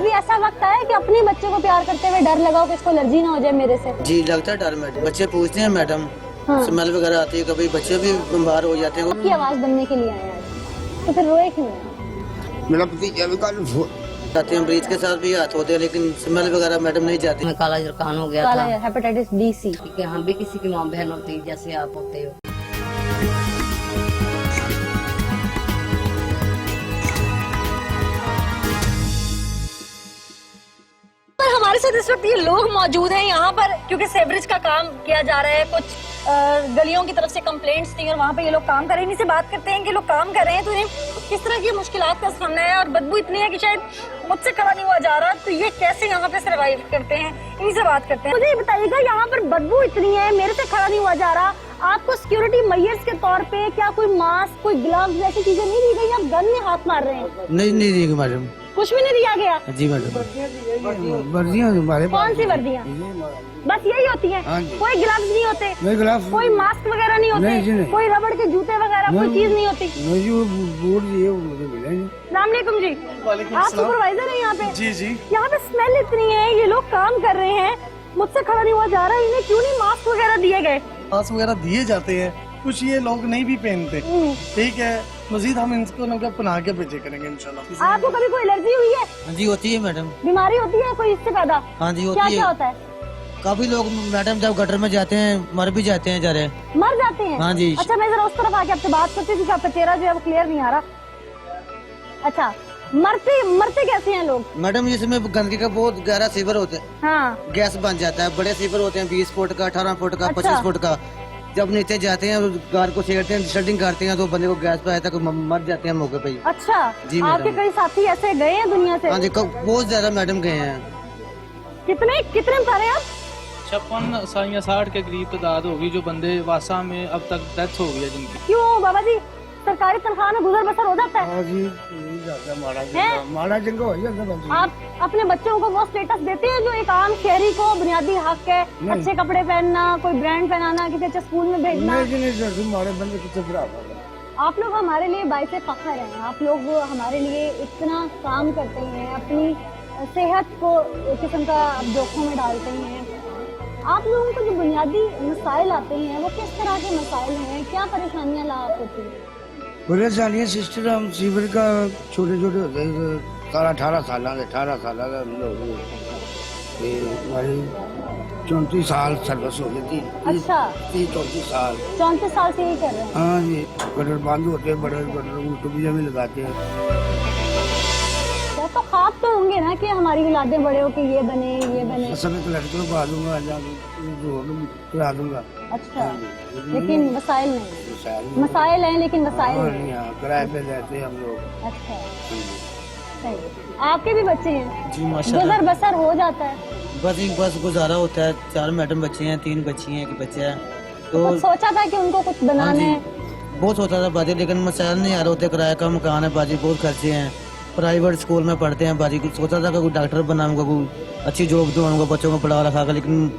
कभी ऐसा वक्त आया कि अपने बच्चे को प्यार करते हुए डर लगाओ कि इसको एलर्जी ना हो जाए मेरे से? जी लगता है डर। मैडम बच्चे पूछते हैं मैडम, हाँ। स्मेल वगैरह आती है, कभी बच्चे भी बीमार हो जाते हैं। आपकी आवाज बनने के लिए आए हैं, तो फिर रोए क्यों हैं? मेरा भतीजा भी कल जाते हैं, मरीज के साथ भी हाथ होते हैं, लेकिन स्मेल वगैरह मैडम नहीं जाती। में काला जरखान हो गया काला था हेपेटाइटिस बी सी। कि हम भी किसी की माँ बहन होती जैसे आप होते हो। पर हमारे साथ इस वक्त ये लोग मौजूद हैं यहाँ पर, क्योंकि सेवरेज का काम किया जा रहा है। कुछ गलियों की तरफ से कंप्लेंट्स थी और वहाँ पे ये लोग काम कर रहे हैं। इन्हीं से बात करते हैं कि लोग काम कर रहे हैं तो इन्हें किस तरह की मुश्किलात का सामना है, और बदबू इतनी है कि शायद मुझसे खड़ा नहीं हुआ जा रहा, तो ये कैसे यहाँ पे सर्वाइव करते हैं, इन्हीं से बात करते हैं। मुझे ये बताइएगा, यहाँ पर बदबू इतनी है, मेरे से खड़ा नहीं हुआ जा रहा, आपको सिक्योरिटी मेजर्स के तौर पे क्या कोई मास्क, कोई ग्लव्स जैसी चीजें नहीं दी गई? आप गन में हाथ मार रहे हैं? नहीं दी गई मैडम। कुछ भी नहीं दिया गया? जी मैडम। वर्दियाँ हमारे कौन सी वर्दियाँ? बस यही होती है? कोई ग्लव्स नहीं होते? नहीं ग्लास कोई मास्क वगैरह नहीं होते? नहीं जी, नहीं। कोई रबड़ के जूते वगैरह कोई चीज नहीं होती? नहीं जी, वो बोर्ड जी है वो मुझे मिला नहीं। सलामकुम जी, आप सुपरवाइजर हैं यहाँ पे? जी जी। यहाँ पे स्मेल इतनी है, ये लोग काम कर रहे हैं, मुझसे खड़ा नहीं हुआ जा रहा, इन्हें क्यों नहीं मास्क वगैरह दिए गए? मास्क वगैरह दिए जाते हैं, कुछ ये लोग नहीं भी पहनते। ठीक है, मजीद हम इनको ना पहना के भेजे करेंगे इंशाल्लाह। आपको कभी कोई एलर्जी हुई है? हाँ जी होती है मैडम। बीमारी होती है कोई इससे पैदा? हाँ जी क्या होती क्या है। होता है? काफी लोग मैडम जब गटर में जाते हैं मर भी जाते हैं जरे। मर जाते हैं? हाँ जी। अच्छा, मैं जरा उस तरफ आके आपसे बात करती हूँ क्योंकि आपका चेहरा जो है वो क्लियर नहीं आ रहा। अच्छा, मरते कैसे हैं लोग? मैडम इसमें गंदगी का बहुत गहरा सीवर होता है, हाँ। गैस बन जाता है। बड़े सीवर होते हैं 20 फुट का, 18 फुट का, अच्छा। 25 फुट का। जब नीचे जाते हैं कार को छेड़ते हैं, शटिंग करते हैं, तो बंदे को गैस पे आया तक मर जाते हैं मौके पे ही। अच्छा, जी मैडम। आपके कई साथी ऐसे गए हैं दुनिया से? हाँ जी बहुत ज्यादा मैडम गए हैं। कितने बता रहे हैं आप? 56 या 60 के करीब तादाद होगी जो बंदे वासा में अब तक डेथ हो गई है जिनकी। क्यों बाबा जी, सरकारी तनख्वाह में गुजर बसर हो जाता है? हाँ जी, माड़ा जिंगा हो जाता है। आप अपने बच्चों को वो स्टेटस देते हैं जो एक आम शहरी को बुनियादी हक है? अच्छे कपड़े पहनना, कोई ब्रांड पहनाना, किसी अच्छे स्कूल में भेजना? नहीं जी, नहीं सर, माड़े बंदे कितने बुरा। आप लोग हमारे लिए बाइसे फख्र हैं, आप लोग हमारे लिए इतना काम करते हैं, अपनी सेहत को एक किस्म का जोखों में डालते हैं। आप लोगों को जो बुनियादी मसाइल आते हैं वो किस तरह के मसाइल हैं, क्या परेशानियां लाभ होती हैं? परेशानियाँ सिस्टर, हम सीवर का छोटे छोटे होते हैं, 18 साल का हम लोग हमारी 34 साल सर्विस हो गई थी। अच्छा, 34 साल 34 साल से यही कर रहे हैं? हाँ जी, गटर बंद होते हैं, बड़े टुबिया में लगाते हैं। तो ख्वाब तो होंगे ना कि हमारी औलादें बड़े हो के ये बने ये बने? समय तो लड़के को आ दूंगा, करा दूंगा। अच्छा, लेकिन वसाइल नहीं? मसाइल हैं लेकिन वसाइल नहीं। किराए पे रहते हैं हम लोग। अच्छा, सही। आपके भी बच्चे हैं? जी माशाल्लाह। गुजर बसर हो जाता है? बस गुजारा होता है। 4 मैडम बच्चे हैं, 3 बच्ची हैं, एक बच्चा है। तो कुछ सोचा था कि उनको कुछ बनाना है? बहुत होता था बाजी, लेकिन मसाइल नहीं आ रहे होते। किराए का मकान है बाजी, बहुत खर्चे हैं। प्राइवेट स्कूल में पढ़ते हैं बाजी। कुछ सोचा था कि कोई डॉक्टर बनाऊंगा, कोई अच्छी जॉब दूंगा, बच्चों को पढ़ा रखा कर, लेकिन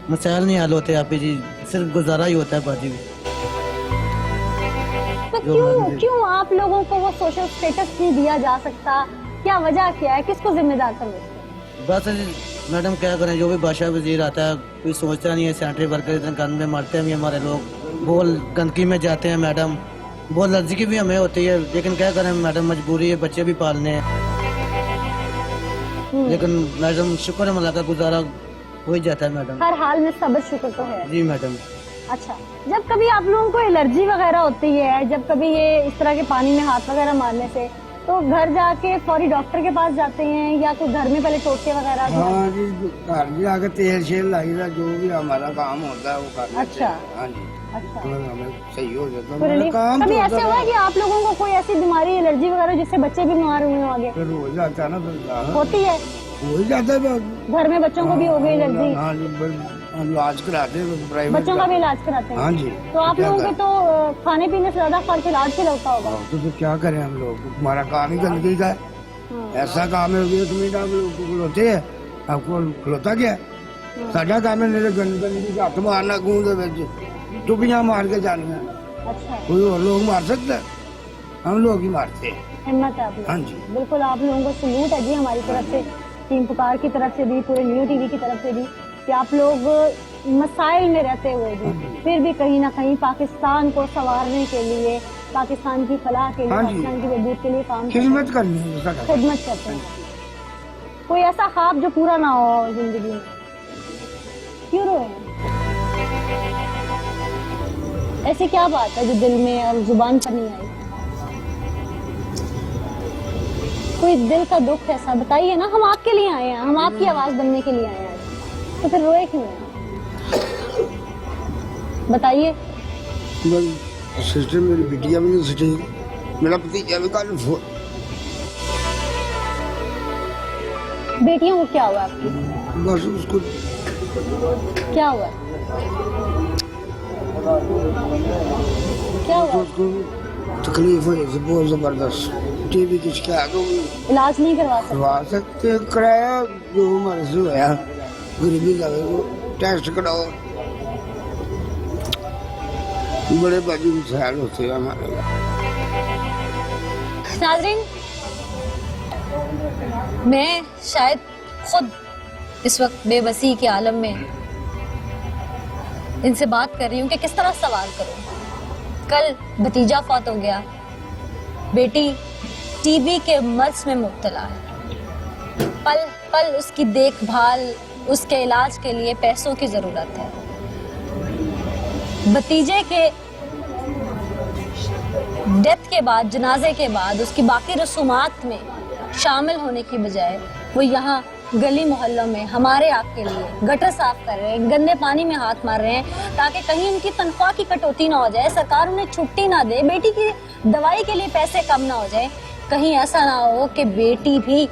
मसाइल नहीं हल होते आप जी, सिर्फ गुजारा ही होता है बाजी। तो क्यों आप लोगों को वो सोशल स्टेटस नहीं दिया जा सकता? क्या वजह क्या है, किसको जिम्मेदार समझते? बस मैडम क्या करें, जो भी बादशाह वजीर आता है कोई सोचता नहीं है। सैनिटरी वर्कर इतने गंद में मारते हैं भी हमारे लोग, बहुत गंदगी में जाते हैं मैडम। बहुत एलर्जी की भी हमें होती है, लेकिन क्या करें मैडम, मजबूरी है, बच्चे भी पालने हैं। लेकिन मैडम शुक्र है मल्लाह का, गुजारा हो ही जाता है मैडम। हर हाल में सब्र शुक्र तो है। जी मैडम। अच्छा, जब कभी आप लोगों को एलर्जी वगैरह होती है, जब कभी ये इस तरह के पानी में हाथ वगैरह मारने से, तो घर जाके फौरी डॉक्टर के पास जाते हैं या तो घर में पहले टोटके वगैरह? हाँ जी, घर भी आके तेल शेल लगेगा, जो भी हमारा काम होता है वो करना। अच्छा। हाँ जी, अच्छा, तो हमें सही हो जाता है। तो काम कभी तो ऐसे हुआ है कि आप लोगों को कोई ऐसी बीमारी, एलर्जी वगैरह जिससे बच्चे भी बीमार हुए हों आगे? फिर हो जाता है ना, फिर होती है? हो ही जाता है। घर में बच्चों को भी हो गई एलर्जी? हाँ जी, हम इलाज कराते हैं प्राइवेट। बच्चों का भी इलाज कराते हैं? हाँ जी। तो आप लोगों को तो खाने पीने से ज्यादा खर्च इलाज से लगता होगा? तो क्या करें हम लोग, हमारा काम ही गंदगी का है। ऐसा काम है, 1 मिनट आप लोग खलोते हैं, आपको खलोता क्या? साडा काम है मेरे गंदगी का हाथ मारना, गूंद टुबियां मार के जानिया। अच्छा, कोई और लोग मार सकते हैं? हम लोग ही मारते हैं। हिम्मत है आप लोग। हाँ जी। बिल्कुल, आप लोगों को सलूट है जी हमारी तरफ से। टीम पुकार की तरफ से भी, पूरे न्यू टीवी की तरफ से भी, कि आप लोग मसाइल में रहते हुए भी फिर भी कहीं ना कहीं पाकिस्तान को संवारने के लिए, पाकिस्तान की फलाह के लिए, हाँ जी। पाकिस्तान की बहबूद के लिए काम करते हैं, खिदमत करनी है साਡਾ। खिदमत करते हैं। कोई ऐसा ख्वाब जो पूरा ना हो जिंदगी में? क्यों रोए? ऐसी क्या बात है जो दिल में और जुबान पर नहीं आई? कोई दिल का दुख ऐसा बताइए ना, हम आपके लिए आए हैं, हम आपकी आवाज बनने के लिए आए हैं, तो फिर रोए क्यों हैं? बताइए। सिस्टर मेरी बिटिया भी नहीं सिटी, मेरा भतीजा भी कल बेटियों को क्या हुआ आपकी? बस उसको क्या हुआ? क्या हुआ? उसको तकलीफ हुई थी बहुत जबरदस्त, टीबी की शिकायत हो गई। इलाज नहीं करवा सकते? करवा सकते, कराया जो हमारे से होया, गरीबी लगे तो टेस्ट कराओ, बड़े बाजी मसाइल होते हैं हमारे। नाज़रीन, मैं शायद खुद इस वक्त बेबसी के आलम में इनसे बात कर रही हूँ कि किस तरह सवाल करूँ। कल भतीजा फौत हो गया, बेटी टीबी के मर्ज में मुब्तला है, पल पल उसकी देखभाल, उसके इलाज के लिए पैसों की जरूरत है। भतीजे के डेथ के बाद, जनाजे के बाद उसकी बाकी रसूमात में शामिल होने की बजाय वो यहाँ गली मोहल्लों में हमारे आपके लिए गटर साफ कर रहे हैं, गंदे पानी में हाथ मार रहे हैं ताकि कहीं उनकी तनख्वाह की कटौती ना हो जाए, सरकार उन्हें छुट्टी ना दे, बेटी की दवाई के लिए पैसे कम ना हो जाए, कहीं ऐसा ना हो कि बेटी भी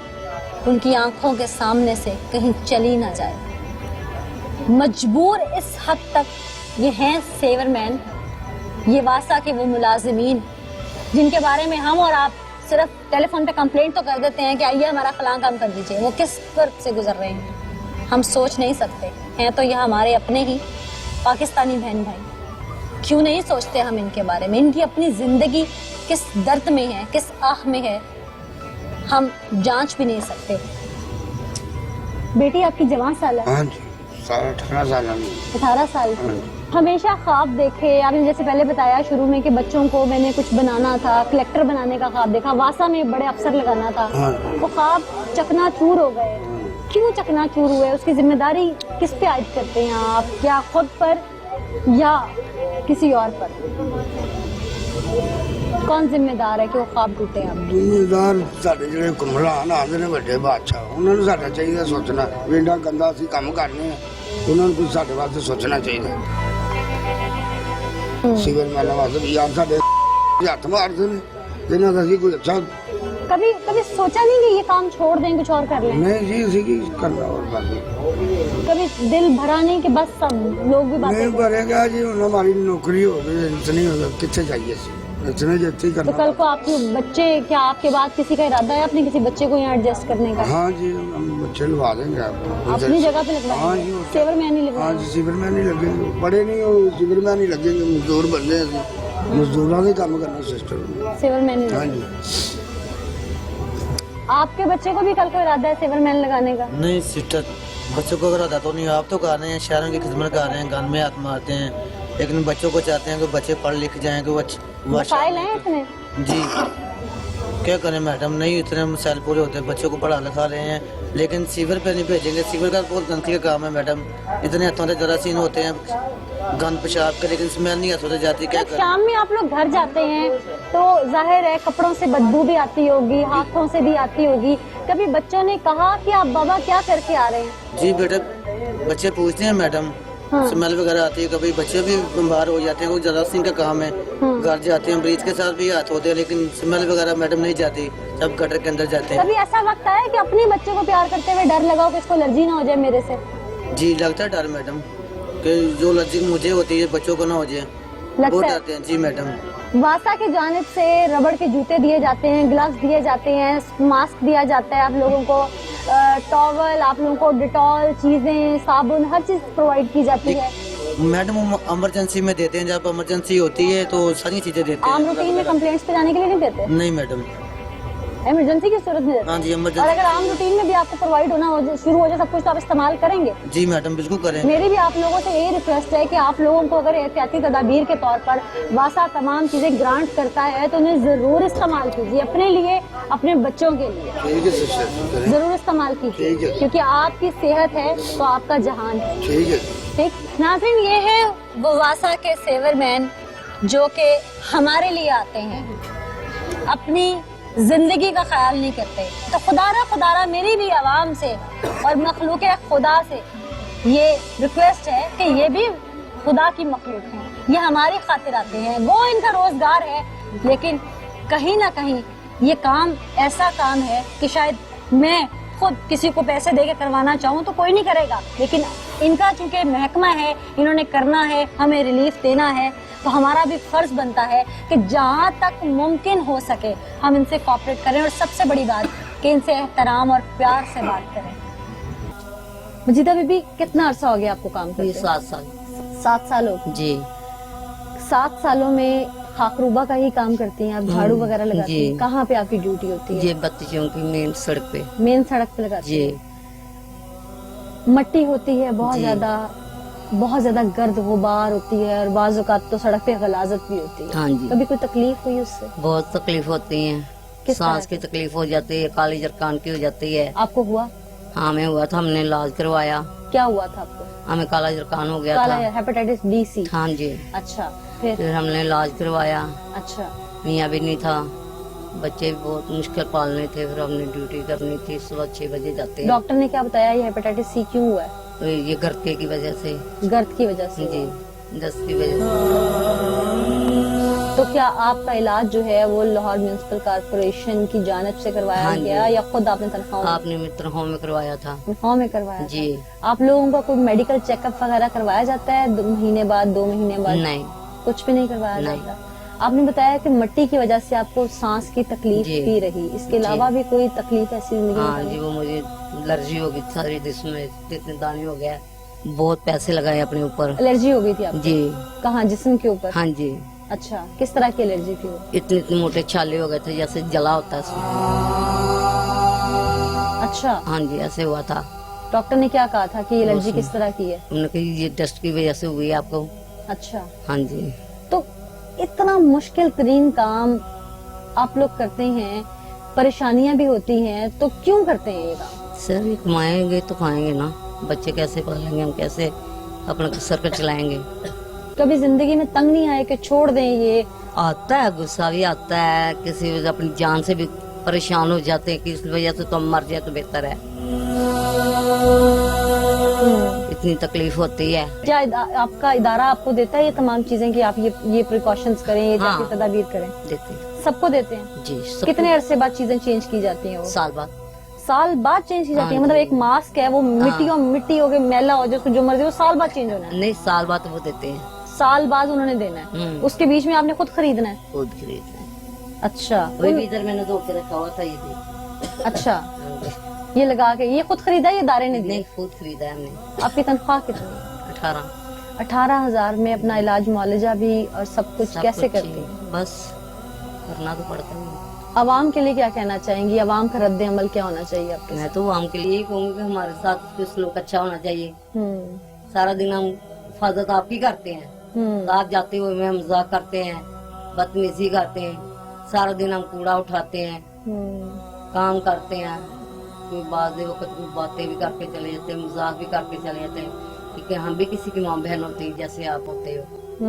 उनकी आंखों के सामने से कहीं चली ना जाए। मजबूर इस हद तक ये हैं सेवरमैन, ये वासा के वो मुलाजिमीन जिनके बारे में हम और आप सिर्फ टेलीफोन पे कंप्लेंट तो कर देते हैं कि आइए हमारा फलां काम कर दीजिए, वो किस कर्ब से गुजर रहे हैं हम सोच नहीं सकते हैं। तो यह हमारे अपने ही पाकिस्तानी बहन भाई, क्यों नहीं सोचते हम इनके बारे में? इनकी अपनी जिंदगी किस दर्द में है, किस आह में है, हम जांच भी नहीं सकते। बेटी आपकी जवान साल है? हाँ जी, 18 साल में। 18 साल की। हमेशा ख्वाब देखे आपने, जैसे पहले बताया शुरू में कि बच्चों को मैंने कुछ बनाना था, कलेक्टर बनाने का ख्वाब देखा, वासा में बड़े अफसर लगाना था, वो ख्वाब चकनाचूर हो गए। क्यों चकनाचूर हुए? उसकी जिम्मेदारी किस पे आयद करते हैं आप? क्या खुद पर या किसी और पर? कौन जिम्मेदार है कि वो ख्वाब टूटे? आप ਜ਼ਿੰਮੇਦਾਰ ਸਾਡੇ ਜਿਹੜੇ ਘੁੰਮਲਾਨ ਆਉਂਦੇ ਨੇ ਵੱਡੇ ਬਾਦਸ਼ਾਹ, ਉਹਨਾਂ ਨੂੰ ਸਾਡਾ ਚਾਹੀਦਾ ਸੋਚਣਾ ਵੀ ਇੰਨਾ ਗੰਦਾ ਅਸੀਂ ਕੰਮ ਕਰਨੇ ਆ, ਉਹਨਾਂ ਨੂੰ ਕੁਝ ਸਾਡੇ ਵਾਸਤੇ ਸੋਚਣਾ ਚਾਹੀਦਾ। ਸਿਵਲ ਮੈਨਾਂ ਵਾਸਤੇ ਵੀ ਯਾਰ ਸਾਡੇ ਹੱਥ ਮਾਰਦੇ ਨੇ, ਜਿਹਨਾਂ ਦਾ ਅਸੀਂ ਕੋਈ ਅੱਛਾ कभी कभी सोचा नहीं कि ये काम छोड़ दें, कुछ और कर लें? नहीं जी, इसी की करना और बाकी कभी दिल भरा नहीं कि बस सब लोग भी बातें नहीं करें? भरेगा जी, हमारी नौकरी हो गई, इतनी हो गई, कितने चाहिए इतने जितनी तो करना। कल को आपके बच्चे, क्या आपके बाद किसी का इरादा है अपने किसी बच्चे को यहाँ एडजस्ट करने का? हाँ जी, हम बच्चे लगा देंगे आपको अपनी जगह पे हाँ जी, लगवाएंगे? सेवरमैन ही हाँ लगवाएंगे? जी, सिवरमैन ही लगेंगे, बड़े नहीं हो सिवरमैन ही लगेंगे, मजदूर बनने मजदूरों का काम करना सिस्टम। सेवरमैन ही हाँ लगेंगे। जी, आपके बच्चे को भी कल को इरादा है सेवरमैन लगाने का? नहीं सिस्टर, बच्चों को अगर तो नहीं, आप तो कर रहे हैं, शहरों की खिदमत कर रहे हैं, गन में हाथ मारते हैं, लेकिन बच्चों को चाहते हैं कि बच्चे पढ़ लिख जाएं, कि वो मसाइल हैं इतने? जी क्या करें मैडम, नहीं इतने मसाइल पूरे होते, बच्चों को पढ़ा लिखा रहे हैं, लेकिन सीवर पे नहीं भेजेंगे। सीवर का बहुत गंदगी का काम है मैडम, इतने हाथों से जरासीन होते हैं गंद पेशाब के, लेकिन स्मेल नहीं हाथों से जाती। क्या जब करें? शाम में आप लोग घर जाते हैं तो जाहिर है कपड़ों से बदबू भी आती होगी, हाथों से भी आती होगी, कभी बच्चों ने कहा कि आप बाबा क्या करके आ रहे हैं? जी बेटा, बच्चे पूछते हैं मैडम, हाँ। स्मेल वगैरह आती है, कभी बच्चे भी बीमार हो जाते हैं, वो जरासीन का काम है, घर जाते हैं ब्रीज के साथ भी हाथ होते हैं, लेकिन स्मेल वगैरह मैडम नहीं जाती जब गटर के अंदर जाते हैं। कभी ऐसा वक्त आया कि अपने बच्चे को प्यार करते हुए डर लगाओ कि इसको एलर्जी ना हो जाए मेरे से? जी लगता है डर मैडम, कि जो एलर्जी मुझे होती है बच्चों को ना हो जाए, लगता वो है? डरते हैं। जी मैडम। वासा की जानिब से रबड़ के जूते दिए जाते हैं, ग्लव्स दिए जाते हैं, मास्क दिया जाता है आप लोगों को, टॉवल, आप लोगों को डिटॉल, चीजें, साबुन, हर चीज प्रोवाइड की जाती है। मैडम इमरजेंसी में देते हैं, जब इमरजेंसी होती है तो सारी चीजें देते हैं। आम रूटीन में कंप्लेंट्स पे जाने के लिए नहीं देते? नहीं मैडम। इमरजेंसी की सूरत में? हाँ जी, और इमरजेंसी। अगर आम रूटीन में भी आपको प्रोवाइड होना शुरू हो जाए सब कुछ, तो आप इस्तेमाल करेंगे? जी मैडम, बिल्कुल करें। मेरी भी आप लोगों से यही रिक्वेस्ट है कि आप लोगों को अगर एहतियाती तदाबीर के तौर पर वासा तमाम चीजें ग्रांट करता है तो उन्हें जरूर इस्तेमाल कीजिए, अपने लिए, अपने बच्चों के लिए जरूर इस्तेमाल कीजिए, क्योंकि आपकी सेहत है तो आपका जहान है। ठीक नाज़रीन, ये है वो वासा के सेवरमैन जो कि हमारे लिए आते हैं, अपनी जिंदगी का ख्याल नहीं करते। तो खुदारा मेरी भी आवाम से और मखलूक खुदा से ये रिक्वेस्ट है कि ये भी खुदा की मखलूक हैं, ये हमारी खातिर आते हैं, वो इनका रोजगार है, लेकिन कहीं ना कहीं ये काम ऐसा काम है कि शायद मैं खुद किसी को पैसे देके करवाना चाहूँ तो कोई नहीं करेगा, लेकिन इनका चूंकि महकमा है, इन्होंने करना है, हमें रिलीफ देना है, तो हमारा भी फर्ज बनता है कि जहाँ तक मुमकिन हो सके हम इनसे कोऑपरेट करें, और सबसे बड़ी बात कि इनसे एहतराम और प्यार से बात करें। मजीदा बीबी, कितना अरसा हो गया आपको काम करते? 7 साल। 7 साल हो गए। जी 7 सालों में खाकरूबा का ही काम करती हैं आप, झाड़ू वगैरह लगाती जी। हैं? कहाँ पे आपकी ड्यूटी होती है? ये बत्तियों की मेन सड़क पे। मेन सड़क पे लगाती जी हैं? मट्टी होती है बहुत जी। ज्यादा गर्द गुबार होती है, और बाज़ औक़ात तो सड़क पे गलाजत भी होती है। हाँ जी। कभी कोई तकलीफ हुई उससे? बहुत तकलीफ होती है, किस तरह सांस की तकलीफ हो जाती है, काली जरकान की हो जाती है। आपको हुआ? हाँ हमें हुआ था, हमने इलाज करवाया, क्या हुआ था आपको? हमें काला जरकान हो गया काला था। Hepatitis B C? हाँ जी, अच्छा, फिर? फिर हमने इलाज करवाया, अच्छा, मियाँ भी नहीं था, बच्चे भी बहुत मुश्किल पालने थे, फिर हमने ड्यूटी करनी थी, सुबह 6 बजे जाते हैं। डॉक्टर ने क्या बताया ये हेपेटाइटिस सी क्यों हुआ है? तो ये गर्ते की वजह से। गर्द की वजह से? जी, दस्त की वजह से। तो क्या आपका इलाज जो है वो लाहौर म्युनिसिपल कॉर्पोरेशन की जानिब से करवाया हाँ गया जी। या खुद आपने तनख्वाह आपने मित्र होम में करवाया था। तनख्वाह में करवाया था? जी। आप लोगों का कोई मेडिकल चेकअप वगैरह करवाया जाता है 2 महीने बाद, 2 महीने बाद? नहीं, कुछ भी नहीं करवाया नहीं। जाता? आपने बताया कि मिट्टी की वजह से आपको सांस की तकलीफ जी। भी रही, इसके अलावा भी कोई तकलीफ ऐसी जिंदगी में हाँ बनी? जी, वो मुझे एलर्जी हो गई सारी जिस्म में, इतने दाने हो गया, बहुत पैसे लगाए अपने ऊपर। एलर्जी हो गई थी आपको? जी कहाँ, जिस्म के ऊपर? हाँ जी, अच्छा, किस तरह की एलर्जी थी वो? इतने इतने मोटे छाले हो गए थे जैसे जला होता है इसमें। अच्छा, हाँ जी, ऐसे हुआ था। डॉक्टर ने क्या कहा था कि एलर्जी मौसम। किस तरह की है? उन्होंने कहा ये डस्ट की वजह से हुई है आपको। अच्छा, हाँ जी, तो इतना मुश्किल तरीन काम आप लोग करते हैं, परेशानियां भी होती हैं, तो क्यों करते हैं ये काम? सर ये कमाएंगे तो खाएंगे ना, बच्चे कैसे पालेंगे, हम कैसे अपना सर्कल चलाएंगे। कभी जिंदगी में तंग नहीं आए कि छोड़ दें ये? आता है, गुस्सा भी आता है, किसी वजह अपनी जान से भी परेशान हो जाते हैं कि इस वजह से तो हम मर जाए तो बेहतर है, इतनी तकलीफ होती है। क्या आपका इदारा आपको देता है ये तमाम चीजें कि आप ये प्रिकॉशंस करें, ये हाँ। तदाबीर करें? देते सबको देते हैं? जी, सब कितने अरसे बाद चीजें चेंज की जाती हैं वो? साल बाद। साल बाद चेंज की जाती है? हाँ मतलब जी। एक मास्क है वो मिट्टी हो गई, मैला हो जाए, उसको जो मर्जी, वो साल बाद चेंज होना है? नहीं, साल बाद वो देते हैं। साल बाद उन्होंने देना है? उसके बीच में आपने खुद खरीदना है? खुद खरीदते हैं। अच्छा, वही भी इधर मैंने धो के रखा हुआ था, ये देखिए। अच्छा, ये लगा के ये खुद खरीदा है, ये दारे ने दिया? नहीं, खुद खरीदा है हमने। आपकी तनख्वाह कितनी? 18। 18,000 में अपना इलाज मुआलजा भी और सब कुछ सब कैसे कुछ करती हैं? बस करना तो पड़ता है। अवाम के लिए क्या कहना चाहेंगी? अवाम का रद्द अमल क्या होना चाहिए आपके? मैं तो आम के लिए यही कहूँगी कि हमारे साथ कुछ लोग अच्छा होना चाहिए। हम्म, सारा दिन हम हिफाजत आपकी करते हैं, रात जाते हुए में हम मजाक करते हैं, बदतमीजी करते हैं, सारा दिन हम कूड़ा उठाते हैं, काम करते हैं, कोई बात वक्त बातें भी करके चले जाते हैं, मजाक भी करके चले जाते हैं, क्योंकि हम भी किसी की माँ बहन होती है जैसे आप होते हो,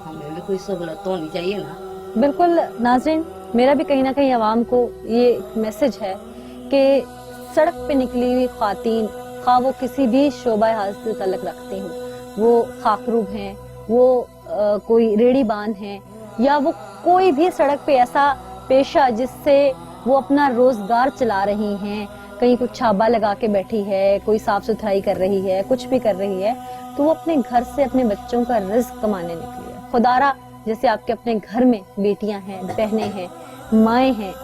हमें भी कोई सहूलत तो होनी चाहिए ना। बिल्कुल नाज़रीन, मेरा भी कहीं ना कहीं अवाम को ये मैसेज है कि सड़क पे निकली हुई खातीन, खा वो किसी भी शोबा हाजिर से तल्लुक़ रखती हूँ, वो खाकरूब हैं, वो कोई रेड़ी बान है, या वो कोई भी सड़क पे ऐसा पेशा जिससे वो अपना रोजगार चला रही हैं, कहीं कुछ छाबा लगा के बैठी है, कोई साफ सुथराई कर रही है, कुछ भी कर रही है, तो वो अपने घर से अपने बच्चों का रिज्क कमाने निकली है। खुदारा जैसे आपके अपने घर में बेटियां हैं, बहनें हैं, माएँ हैं,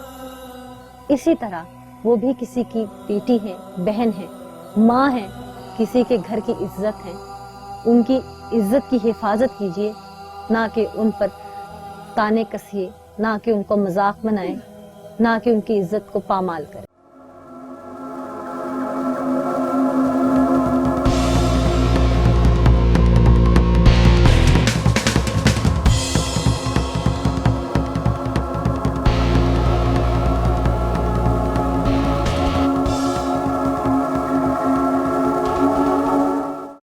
इसी तरह वो भी किसी की बेटी है, बहन है, माँ है, किसी के घर की इज्जत है। उनकी इज्जत की हिफाजत कीजिए, ना कि उन पर ताने कसिए, ना कि उनको मजाक बनाएं, ना कि उनकी इज्जत को पामाल करें।